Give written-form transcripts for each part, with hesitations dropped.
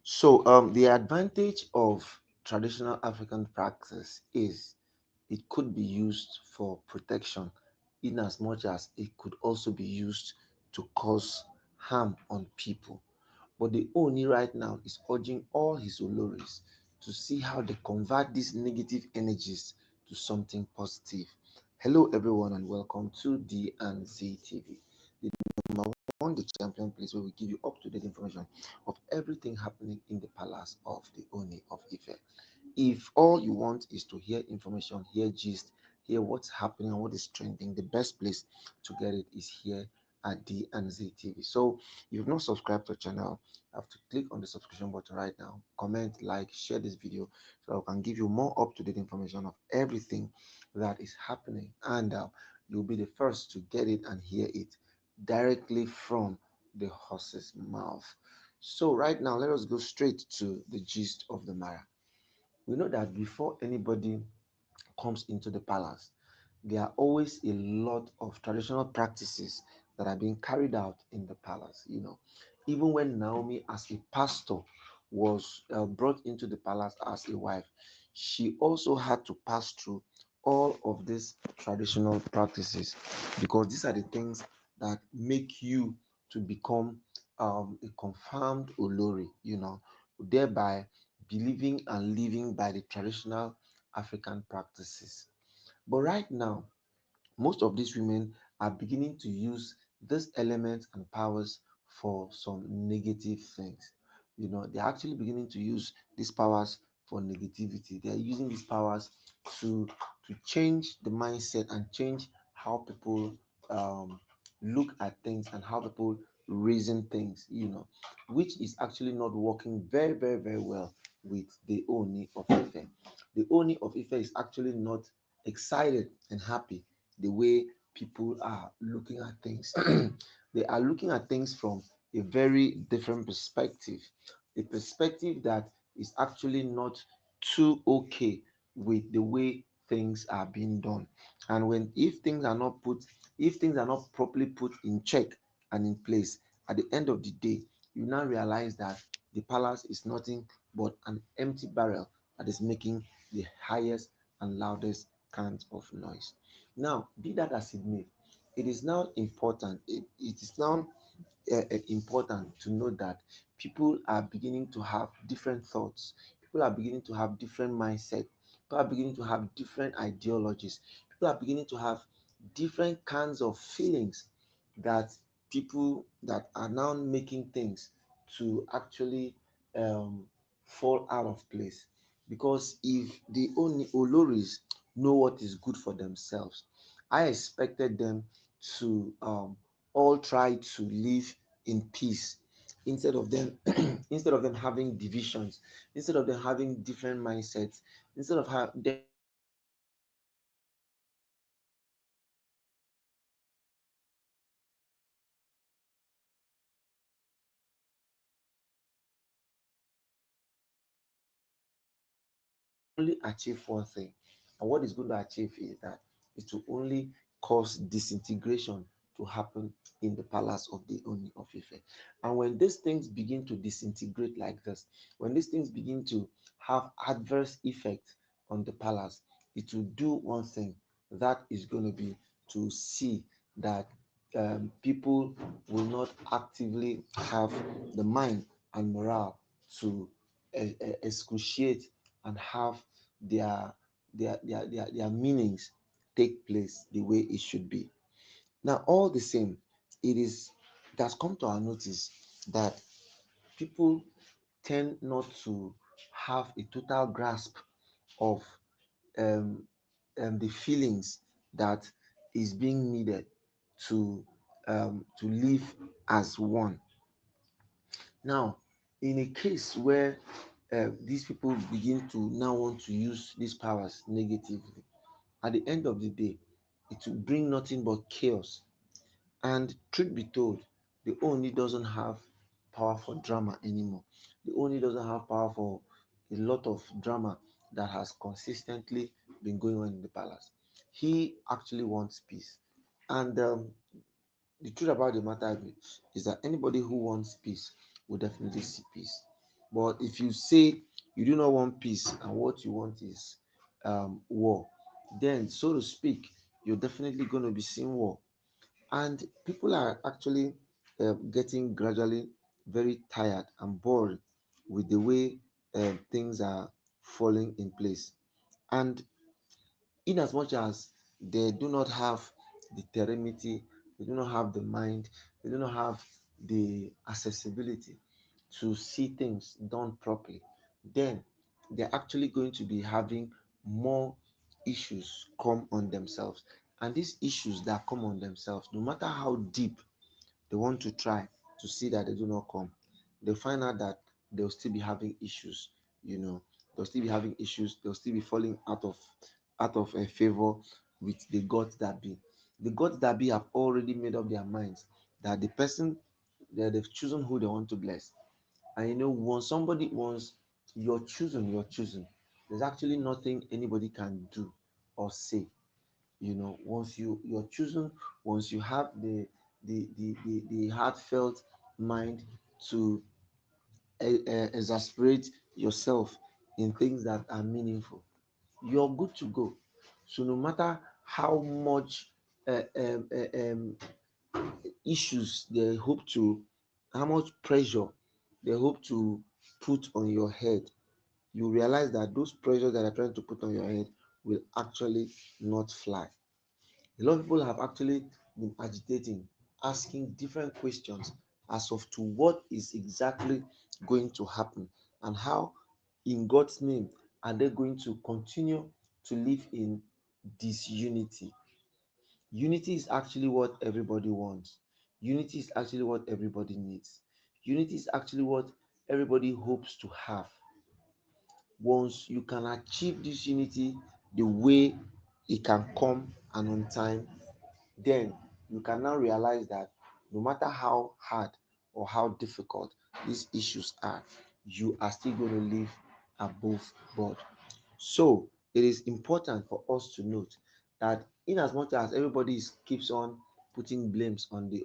So, the advantage of traditional African practice is it could be used for protection, in as much as it could also be used to cause harm on people. But the Oni right now is urging all his Oloris to see how they convert these negative energies to something positive. Hello, everyone, and welcome to D and Z TV, the number one, the champion place where we give you up to date information of everything happening in the palace of the Oni of Ife. If all you want is to hear information, hear gist, hear what's happening and what is trending, the best place to get it is here at D and Z TV. So if you've not subscribed to the channel, you have to click on the subscription button right now, comment, like, share this video so I can give you more up-to-date information of everything that is happening, and you'll be the first to get it and hear it directly from the horse's mouth. So right now, let us go straight to the gist of the matter. We know that before anybody comes into the palace, there are always a lot of traditional practices that are being carried out in the palace. Even when Naomi, as a pastor, was brought into the palace as a wife, she also had to pass through all of these traditional practices, because these are the things that make you to become a confirmed Olori, thereby believing and living by the traditional African practices. But right now, most of these women are beginning to use these elements and powers for some negative things. They're actually beginning to use these powers for negativity. They're using these powers to change the mindset and change how people um, look at things and how people reason things, which is actually not working very, very, very well with the Oni of Ife. The Oni of Ife is actually not excited and happy the way people are looking at things. They are looking at things from a very different perspective, a perspective that is actually not too okay with the way things are being done. And when if things are not properly put in check and in place, at the end of the day, you now realize that the palace is nothing but an empty barrel that is making the highest and loudest kinds of noise. Now, be that as it may, it is now important. It is now important to know that people are beginning to have different thoughts. People are beginning to have different mindset. People are beginning to have different ideologies. People are beginning to have different kinds of feelings that people that are now making things to actually um, fall out of place. Because if the only Oloris know what is good for themselves, I expected them to all try to live in peace, instead of them instead of them having divisions, instead of them having different mindsets, instead of them having different only achieve one thing. And what is going to achieve is that it will only cause disintegration to happen in the palace of the Oni of Ife. And when these things begin to disintegrate like this, when these things begin to have adverse effect on the palace, it will do one thing. That is going to be to see that people will not actively have the mind and morale to excruciate and have their their meanings take place the way it should be. Now, all the same, it has come to our notice that people tend not to have a total grasp of um, the feelings that is being needed to live as one. Now, in a case where these people begin to now want to use these powers negatively, at the end of the day, it will bring nothing but chaos. And truth be told, the Oni doesn't have power for drama anymore. The Oni doesn't have power for a lot of drama that has consistently been going on in the palace. He actually wants peace. And the truth about the matter is that anybody who wants peace will definitely see peace. But if you say you do not want peace and what you want is war, then, so to speak, you're definitely going to be seeing war. And people are actually getting gradually very tired and bored with the way things are falling in place. And in as much as they do not have the temerity, they do not have the mind, they do not have the accessibility to see things done properly, then they're actually going to be having more issues come on themselves. And these issues that come on themselves, no matter how deep they want to try to see that they do not come, they'll find out that they'll still be having issues, you know, they'll still be having issues, they'll still be falling out of a favor with the gods that be. The gods that be have already made up their minds that the person that they've chosen who they want to bless. And once you're chosen, there's actually nothing anybody can do or say. Once you're chosen, once you have the heartfelt mind to exasperate yourself in things that are meaningful, you're good to go. So no matter how much uh, um, uh, um, issues they hope to, how much pressure they hope to put on your head, you realize that those pressures that are trying to put on your head will actually not fly. A lot of people have actually been agitating, asking different questions as of to what is exactly going to happen and how, in God's name, are they going to continue to live in disunity. Unity is actually what everybody wants. Unity is actually what everybody needs. Unity is actually what everybody hopes to have. Once you can achieve this unity the way it can come and on time, then you can now realize that no matter how hard or how difficult these issues are, you are still going to live above board. So it is important for us to note that in as much as everybody keeps on putting blames on the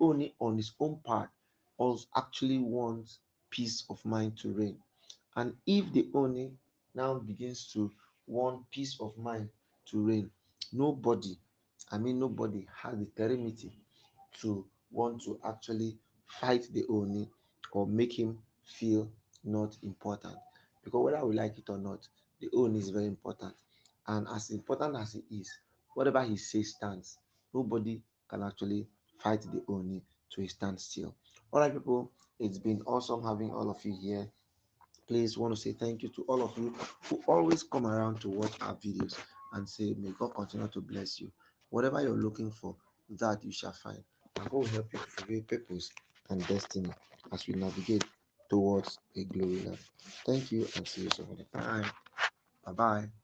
Oni on his own part also actually wants peace of mind to reign. And if the Oni now begins to want peace of mind to reign, nobody, nobody has the temerity to want to actually fight the Oni or make him feel not important. Because whether we like it or not, the Oni is very important. And as important as he is, whatever he says stands. Nobody can actually fight the Oni to a standstill. All right, people, it's been awesome having all of you here. Please want to say thank you to all of you who always come around to watch our videos and say, may God continue to bless you. Whatever you're looking for, that you shall find. And God will help you to fulfill purpose and destiny as we navigate towards a glory land. Thank you and see you some other time. Bye bye.